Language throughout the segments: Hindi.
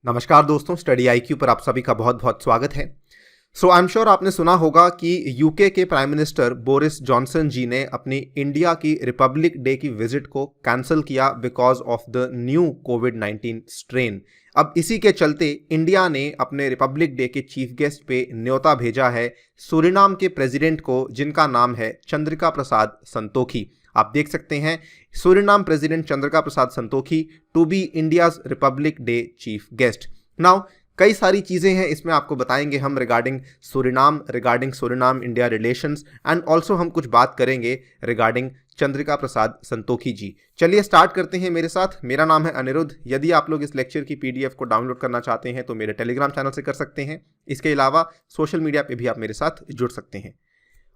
नमस्कार दोस्तों, स्टडी आईक्यू पर आप सभी का बहुत बहुत स्वागत है। आई एम श्योर आपने सुना होगा कि यूके के प्राइम मिनिस्टर बोरिस जॉनसन जी ने अपनी इंडिया की रिपब्लिक डे की विजिट को कैंसिल किया because of the new covid strain. अब इसी के चलते इंडिया ने अपने रिपब्लिक डे के चीफ गेस्ट पे न्योता भेजा है सूरीनाम के प्रेसिडेंट को, जिनका नाम है चंद्रिका प्रसाद संतोखी। आप देख सकते हैं Suriname president Chandrika Prasad Santokhi to be India's republic day chief guest. Now कई सारी चीज़ें हैं इसमें आपको बताएंगे हम regarding Suriname India relations, and also हम कुछ बात करेंगे रिगार्डिंग चंद्रिका प्रसाद संतोखी जी। चलिए स्टार्ट करते हैं मेरे साथ। मेरा नाम है अनिरुद्ध। यदि आप लोग इस लेक्चर की पीडीएफ को डाउनलोड करना चाहते हैं तो मेरे टेलीग्राम चैनल से कर सकते हैं। इसके अलावा सोशल मीडिया पे भी आप मेरे साथ जुड़ सकते हैं।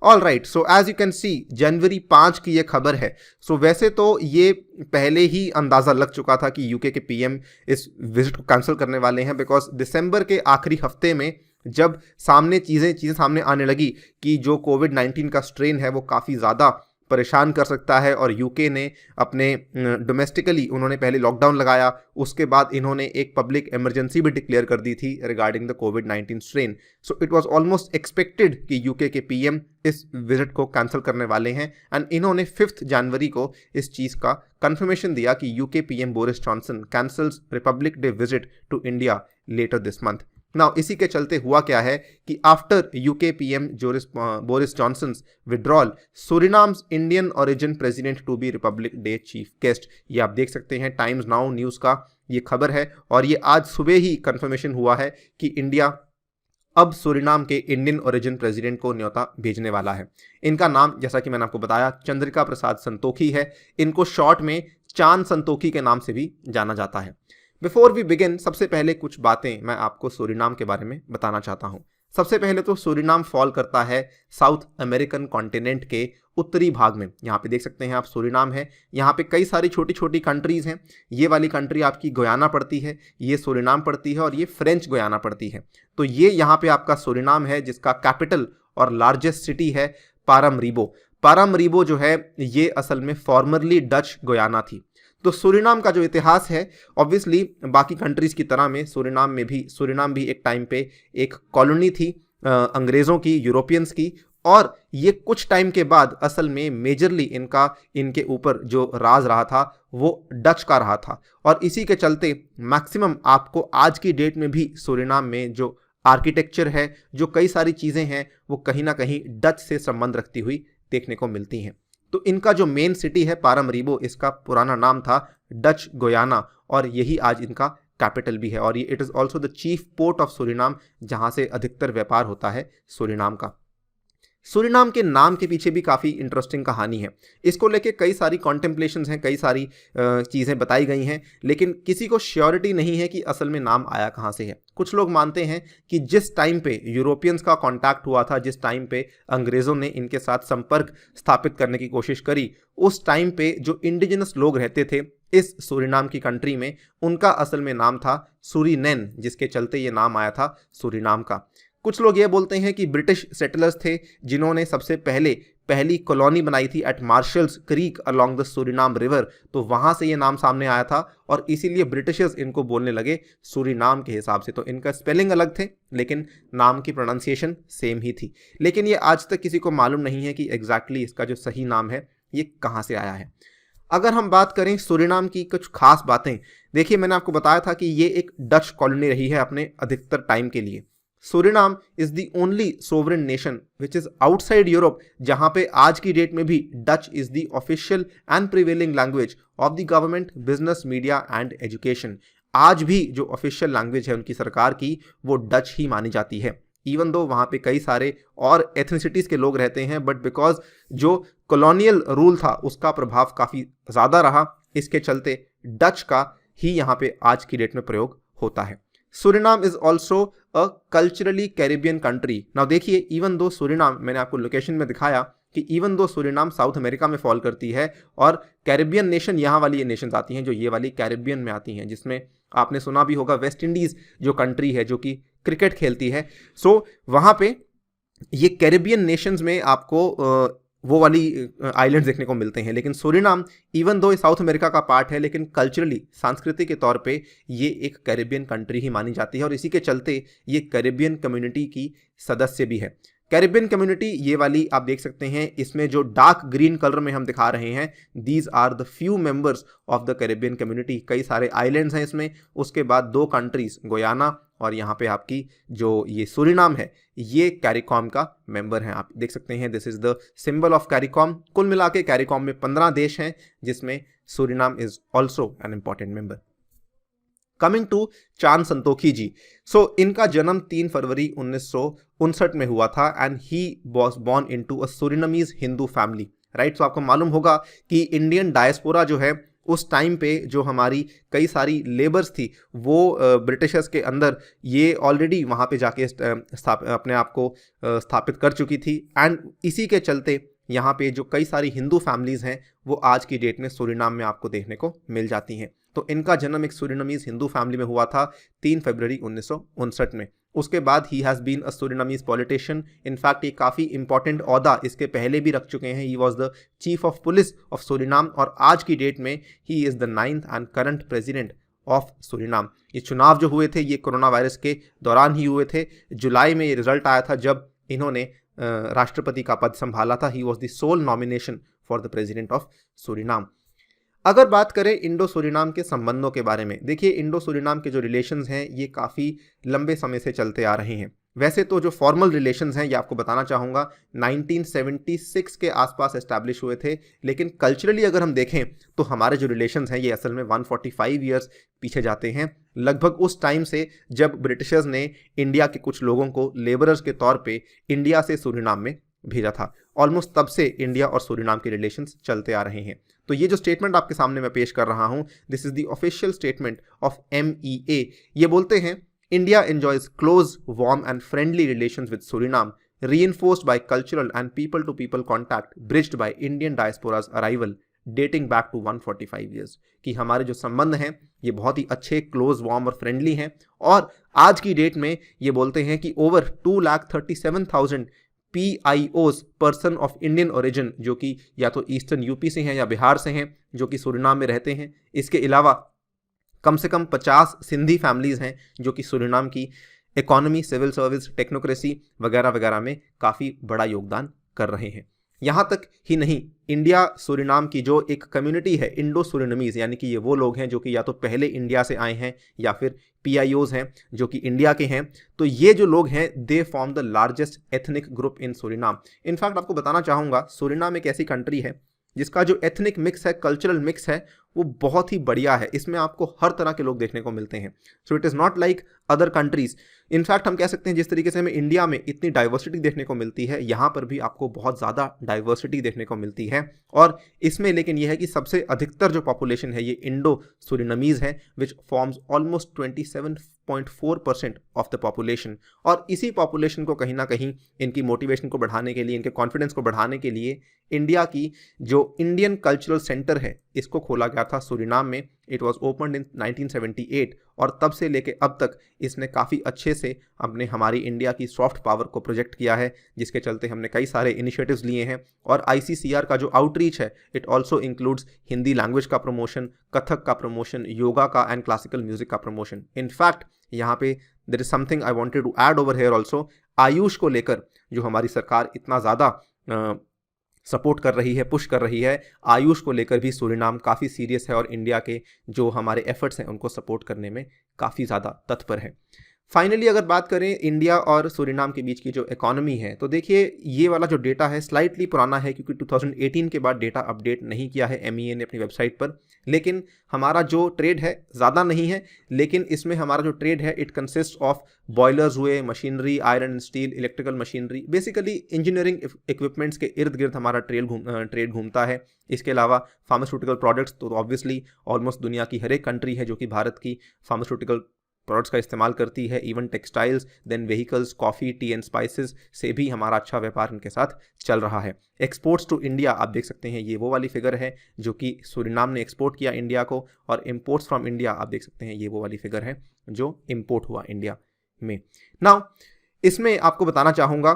All right, so as you can see जनवरी 5 की ये खबर है। वैसे तो ये पहले ही अंदाज़ा लग चुका था कि यूके के पीएम इस विजिट को कैंसिल करने वाले हैं, बिकॉज दिसंबर के आखिरी हफ्ते में जब चीज़ें सामने आने लगी कि जो कोविड-19 का स्ट्रेन है वो काफ़ी ज़्यादा परेशान कर सकता है, और यूके ने अपने डोमेस्टिकली उन्होंने पहले लॉकडाउन लगाया, उसके बाद इन्होंने एक पब्लिक इमरजेंसी भी डिक्लेयर कर दी थी regarding the covid strain. So it was almost expected कि यूके के पीएम इस विजिट को कैंसिल करने वाले हैं, एंड इन्होंने 5 जनवरी को इस चीज़ का कंफर्मेशन दिया कि UK PM Boris Johnson cancels Republic Day visit to India later this month. Now इसी के चलते हुआ क्या है कि after UK PM Boris Johnson's withdrawal, Suriname's Indian origin president to be Republic day chief guest. ये आप देख सकते हैं टाइम्स नाउ न्यूज़ का ये खबर है, और ये आज सुबह ही कंफर्मेशन हुआ है कि इंडिया अब सूरीनाम के इंडियन ओरिजिन प्रेसिडेंट को न्योता भेजने वाला है। इनका नाम, जैसा कि मैंने आपको बताया, चंद्रिका प्रसाद संतोखी है। इनको शॉर्ट में चांद संतोखी के नाम से भी जाना जाता है। बिफोर वी बिगिन, सबसे पहले कुछ बातें मैं आपको सूरीनाम के बारे में बताना चाहता हूँ। सबसे पहले तो सूरीनाम फॉल करता है साउथ अमेरिकन कॉन्टिनेंट के उत्तरी भाग में। यहाँ पे देख सकते हैं आप सूरीनाम है, यहाँ पे कई सारी छोटी छोटी कंट्रीज़ हैं। ये वाली कंट्री आपकी गुयाना पड़ती है, ये सूरीनाम पड़ती है, और ये फ्रेंच गुयाना पड़ती है। तो ये यहाँ पे आपका सूरीनाम है, जिसका कैपिटल और लार्जेस्ट सिटी है पारामरीबो। पारामरीबो जो है ये असल में फॉर्मरली डच गुयाना थी। तो सूरीनाम का जो इतिहास है, ऑब्वियसली बाकी कंट्रीज की तरह में सूरीनाम भी एक टाइम पे एक कॉलोनी थी अंग्रेज़ों की, यूरोपियंस की, और ये कुछ टाइम के बाद असल में मेजरली इनके ऊपर जो राज रहा था वो डच का रहा था। और इसी के चलते मैक्सिमम आपको आज की डेट में भी सूरीनाम में जो आर्किटेक्चर है, जो कई सारी चीज़ें हैं, वो कहीं ना कहीं डच से संबंध रखती हुई देखने को मिलती हैं। तो इनका जो मेन सिटी है पारामरीबो, इसका पुराना नाम था डच गोयाना, और यही आज इनका कैपिटल भी है, और ये it is also the chief port of Suriname, जहाँ से अधिकतर व्यापार होता है सूरीनाम का। सूरीनाम के नाम के पीछे भी काफ़ी इंटरेस्टिंग कहानी है। इसको लेके कई सारी कॉन्टेम्पलेशंस हैं, कई सारी चीज़ें बताई गई हैं, लेकिन किसी को श्योरिटी नहीं है कि असल में नाम आया कहाँ से है। कुछ लोग मानते हैं कि जिस टाइम पे यूरोपियंस का कांटेक्ट हुआ था, जिस टाइम पे अंग्रेज़ों ने इनके साथ संपर्क स्थापित करने की कोशिश करी, उस टाइम पे जो इंडिजिनस लोग रहते थे इस सूरीनाम की कंट्री में, उनका असल में नाम था सूरीनेन, जिसके चलते ये नाम आया था सूरीनाम का। कुछ लोग ये बोलते हैं कि ब्रिटिश सेटलर्स थे जिन्होंने सबसे पहली कॉलोनी बनाई थी at Marshall's Creek along the Suriname river, तो वहाँ से ये नाम सामने आया था, और इसीलिए ब्रिटिशर्स इनको बोलने लगे सूरीनाम के हिसाब से। तो इनका स्पेलिंग अलग थे, लेकिन नाम की प्रोनाउंसिएशन सेम ही थी। लेकिन ये आज तक किसी को मालूम नहीं है कि एग्जैक्टली इसका जो सही नाम है ये कहाँ से आया है। अगर हम बात करें सूरीनाम की कुछ खास बातें, देखिए मैंने आपको बताया था कि ये एक डच कॉलोनी रही है अपने अधिकतर टाइम के लिए। Suriname is the only sovereign nation which is outside Europe, जहां पे आज की डेट में भी Dutch is the official and prevailing language of the government, business, media and education. आज भी जो ऑफिशियल लैंग्वेज है उनकी सरकार की, वो डच ही मानी जाती है। इवन दो वहाँ पे कई सारे और एथनिसिटीज़ के लोग रहते हैं, बट बिकॉज जो कॉलोनियल रूल था उसका प्रभाव काफ़ी ज़्यादा रहा, इसके चलते डच का ही यहाँ पे आज की डेट में प्रयोग होता है। Suriname is also a culturally Caribbean country. Now देखिए, इवन दो सूरीनाम, मैंने आपको लोकेशन में दिखाया कि even though Suriname south America में फॉल करती है, और कैरिबियन नेशन यहाँ वाली ये नेशंस आती हैं जो ये वाली कैरिबियन में आती हैं, जिसमें आपने सुना भी होगा वेस्ट इंडीज़ जो कंट्री है जो कि क्रिकेट खेलती है। सो वहाँ पे ये कैरिबियन नेशंस में आपको वो वाली आइलैंड्स देखने को मिलते हैं। लेकिन Suriname even though south America का पार्ट है, लेकिन कल्चरली, सांस्कृतिक के तौर पे ये एक कैरिबियन कंट्री ही मानी जाती है और इसी के चलते ये कैरिबियन कम्युनिटी की सदस्य भी है। कैरिबियन कम्युनिटी ये वाली आप देख सकते हैं, इसमें जो डार्क ग्रीन कलर में हम दिखा रहे हैं, these are the few members of the Caribbean community. कई सारे आइलैंड्स हैं इसमें। उसके बाद दो कंट्रीज, गोयाना और यहाँ पे आपकी जो ये सूरिनाम है, ये कैरिकॉम का मेंबर है। आप देख सकते हैं, this is the symbol of CARICOM. कुल मिला के कैरिकॉम में 15 देश हैं, जिसमें Suriname is also an important member. Coming to Chan Santokhi जी, सो इनका जन्म 3 फरवरी 1959 में हुआ था and he was born into a Surinamese Hindu family, right. So आपको मालूम होगा कि इंडियन डायस्पोरा जो है उस टाइम पे जो हमारी कई सारी लेबर्स थी वो ब्रिटिशर्स के अंदर ये ऑलरेडी वहाँ पे जाके अपने आप को स्थापित कर चुकी थी एंड इसी के चलते यहाँ पे जो कई सारी हिंदू फैमिलीज़ हैं वो आज की डेट में सूरिनाम में आपको देखने को मिल जाती हैं। तो इनका जन्म एक सूरिनामीज हिंदू फैमिली में हुआ था 3 फरवरी 1959 में। उसके बाद he has been a Surinamese politician. In fact ये काफ़ी इंपॉर्टेंट ओहदा इसके पहले भी रख चुके हैं। ही was the chief of police of Suriname और आज की डेट में he is the 9th and current president of Suriname. ये चुनाव जो हुए थे ये कोरोना वायरस के दौरान ही हुए थे। जुलाई में ये रिजल्ट आया था जब इन्होंने राष्ट्रपति का पद संभाला था। He was the sole nomination for the president of Suriname. अगर बात करें इंडो सूरिनाम के संबंधों के बारे में, देखिए इंडो सूरिनाम के जो रिलेशंस हैं ये काफ़ी लंबे समय से चलते आ रहे हैं। वैसे तो जो फॉर्मल रिलेशंस हैं ये आपको बताना चाहूँगा 1976 के आसपास एस्टैब्लिश हुए थे, लेकिन कल्चरली अगर हम देखें तो हमारे जो रिलेशंस हैं ये असल में 145 ईयर्स पीछे जाते हैं। लगभग उस टाइम से जब ब्रिटिशर्स ने इंडिया के कुछ लोगों को लेबरर्स के तौर पे इंडिया से सूरिनाम में भेजा था। ऑलमोस्ट तब से इंडिया और सूरिनाम के रिलेशंस चलते आ रहे हैं। तो ये जो स्टेटमेंट आपके सामने मैं पेश कर रहा हूँ, this is the official statement of MEA। ये बोलते हैं, India enjoys close, warm and friendly relations with Suriname, reinforced by cultural and people-to-people contact bridged by Indian diaspora's arrival dating back to 145 years। कि हमारे जो संबंध हैं ये बहुत ही अच्छे, क्लोज, वार्म और फ्रेंडली हैं और आज की डेट में ये बोलते हैं कि over 2,37,000 PIOs, person of Indian origin, जो कि या तो ईस्टर्न यूपी से हैं या बिहार से हैं, जो कि सूरिनाम में रहते हैं। इसके अलावा कम से कम 50 सिंधी फैमिलीज़ हैं जो कि सूरिनाम की इकोनॉमी, सिविल सर्विस, टेक्नोक्रेसी वगैरह वगैरह में काफ़ी बड़ा योगदान कर रहे हैं। यहाँ तक ही नहीं, इंडिया सूरिनाम की जो एक कम्युनिटी है इंडो सूरिनामीज, यानी कि ये वो लोग हैं जो कि या तो पहले इंडिया से आए हैं या फिर PIOs हैं जो कि इंडिया के हैं। तो ये जो लोग हैं they form the largest ethnic group in Suriname. In fact आपको बताना चाहूँगा, सूरिनाम एक ऐसी कंट्री है जिसका जो एथनिक मिक्स है, कल्चरल मिक्स है, वो बहुत ही बढ़िया है। इसमें आपको हर तरह के लोग देखने को मिलते हैं। So it is not like other countries. In fact हम कह सकते हैं जिस तरीके से हमें इंडिया में इतनी डाइवर्सिटी देखने को मिलती है, यहाँ पर भी आपको बहुत ज़्यादा डाइवर्सिटी देखने को मिलती है। और इसमें लेकिन यह है कि सबसे अधिकतर जो पॉपुलेशन है ये इंडो सूरिनामीज है, which forms almost 27.4% of the population. और इसी पॉपुलेशन को कहीं ना कहीं इनकी मोटिवेशन को बढ़ाने के लिए, इनके कॉन्फिडेंस को बढ़ाने के लिए इंडिया की जो इंडियन कल्चरल सेंटर है इसको खोला गया था सूरिनाम में। इट वॉज ओपनड इन 1978 और तब से लेके अब तक इसने काफ़ी अच्छे से अपने हमारी इंडिया की सॉफ्ट पावर को प्रोजेक्ट किया है, जिसके चलते हमने कई सारे इनिशिएटिव्स लिए हैं। और ICCR का जो आउटरीच है it also includes Hindi language का प्रमोशन, कथक का प्रमोशन, योगा का एंड क्लासिकल म्यूजिक का प्रमोशन। इनफैक्ट यहाँ पे there is something I wanted to add over here also. AYUSH को लेकर जो हमारी सरकार इतना ज़्यादा सपोर्ट कर रही है, पुश कर रही है, आयुष को लेकर भी सूरिनाम काफ़ी सीरियस है और इंडिया के जो हमारे एफर्ट्स हैं उनको सपोर्ट करने में काफ़ी ज़्यादा तत्पर है। फाइनली अगर बात करें इंडिया और सूरिनाम के बीच की जो इकोनॉमी है, तो देखिए ये वाला जो डेटा है स्लाइटली पुराना है क्योंकि 2018 के बाद डेटा अपडेट नहीं किया है MEA ने अपनी वेबसाइट पर। लेकिन हमारा जो ट्रेड है ज़्यादा नहीं है, लेकिन इसमें हमारा जो ट्रेड है इट कंसिस्ट ऑफ बॉयलर्स हुए, machinery, iron and steel, electrical machinery, basically engineering equipments के इर्द गिर्द हमारा ट्रेड घूमता है। इसके अलावा फार्मास्यूटिकल प्रोडक्ट्स, तो ऑब्वियसली ऑलमोस्ट दुनिया की हर एक कंट्री है जो कि भारत की फार्मास्यूटिकल प्रोडक्ट्स का इस्तेमाल करती है। Even textiles, then vehicles, coffee, tea and spices से भी हमारा अच्छा व्यापार इनके साथ चल रहा है। एक्सपोर्ट्स टू इंडिया आप देख सकते हैं, ये वो वाली फिगर है जो कि सूरिनाम ने एक्सपोर्ट किया इंडिया को, और इम्पोर्ट्स फ्रॉम इंडिया आप देख सकते हैं ये वो वाली फिगर है जो इम्पोर्ट हुआ इंडिया में। नाउ इसमें आपको बताना चाहूँगा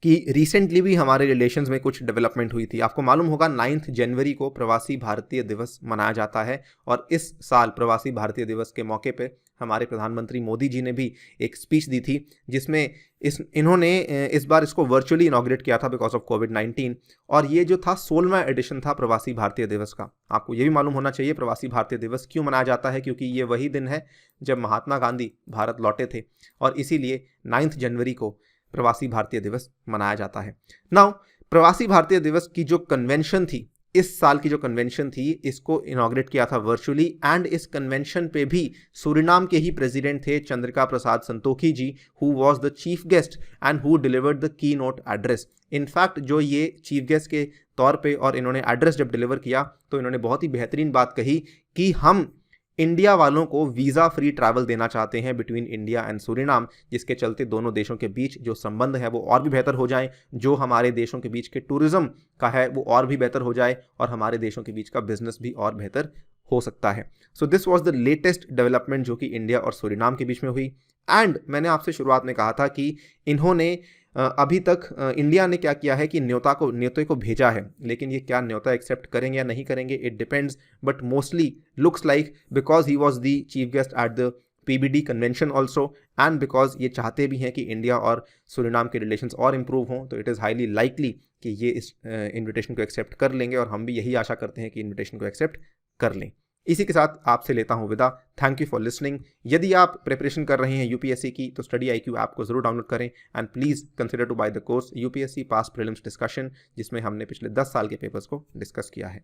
कि रिसेंटली भी हमारे रिलेशंस में कुछ डेवलपमेंट हुई थी। आपको मालूम होगा 9 जनवरी को प्रवासी भारतीय दिवस मनाया जाता है और इस साल प्रवासी भारतीय दिवस के मौके पे हमारे प्रधानमंत्री मोदी जी ने भी एक स्पीच दी थी, जिसमें इन्होंने इस बार इसको वर्चुअली इनॉग्रेट किया था बिकॉज ऑफ कोविड-19, और ये जो था 16वां एडिशन था प्रवासी भारतीय दिवस का। आपको ये भी मालूम होना चाहिए प्रवासी भारतीय दिवस क्यों मनाया जाता है, क्योंकि ये वही दिन है जब महात्मा गांधी भारत लौटे थे और इसीलिए 9 जनवरी को प्रवासी भारतीय दिवस मनाया जाता है। नाउ प्रवासी भारतीय दिवस की जो कन्वेंशन थी, इस साल की जो कन्वेंशन थी, इसको इनॉग्रेट किया था वर्चुअली, एंड इस कन्वेंशन पे भी सूरीनाम के ही प्रेसिडेंट थे Chandrika Prasad Santokhi ji, who was the chief guest and who delivered the keynote address. In fact जो ये चीफ गेस्ट के तौर पे और इन्होंने एड्रेस जब डिलीवर किया तो इन्होंने बहुत ही बेहतरीन बात कही कि हम इंडिया वालों को वीज़ा फ्री ट्रैवल देना चाहते हैं बिटवीन इंडिया एंड सूरीनाम, जिसके चलते दोनों देशों के बीच जो संबंध है वो और भी बेहतर हो जाए, जो हमारे देशों के बीच के टूरिज्म का है वो और भी बेहतर हो जाए और हमारे देशों के बीच का बिजनेस भी और बेहतर हो सकता है। So this was the latest development जो कि इंडिया और सूरीनाम के बीच में हुई। एंड मैंने आपसे शुरुआत में कहा था कि इन्होंने अभी तक इंडिया ने क्या किया है कि न्योते को भेजा है, लेकिन ये क्या न्योता एक्सेप्ट करेंगे या नहीं करेंगे, it depends, but mostly looks like because he was the chief guest at the PBD convention also, and because ये चाहते भी हैं कि इंडिया और सूरीनाम के रिलेशंस और इम्प्रूव हों, तो इट इज़ हाईली लाइकली कि ये इस इन्विटेशन को एक्सेप्ट कर लेंगे और हम भी यही आशा करते हैं कि इन्विटेशन को एक्सेप्ट कर लें। इसी के साथ आपसे लेता हूं विदा। Thank you for listening. यदि आप प्रिपरेशन कर रहे हैं यूपीएससी की तो स्टडी IQ ऐप को जरूर डाउनलोड करें and please consider to buy the course UPSC pass prelims discussion, जिसमें हमने पिछले 10 साल के पेपर्स को डिस्कस किया है।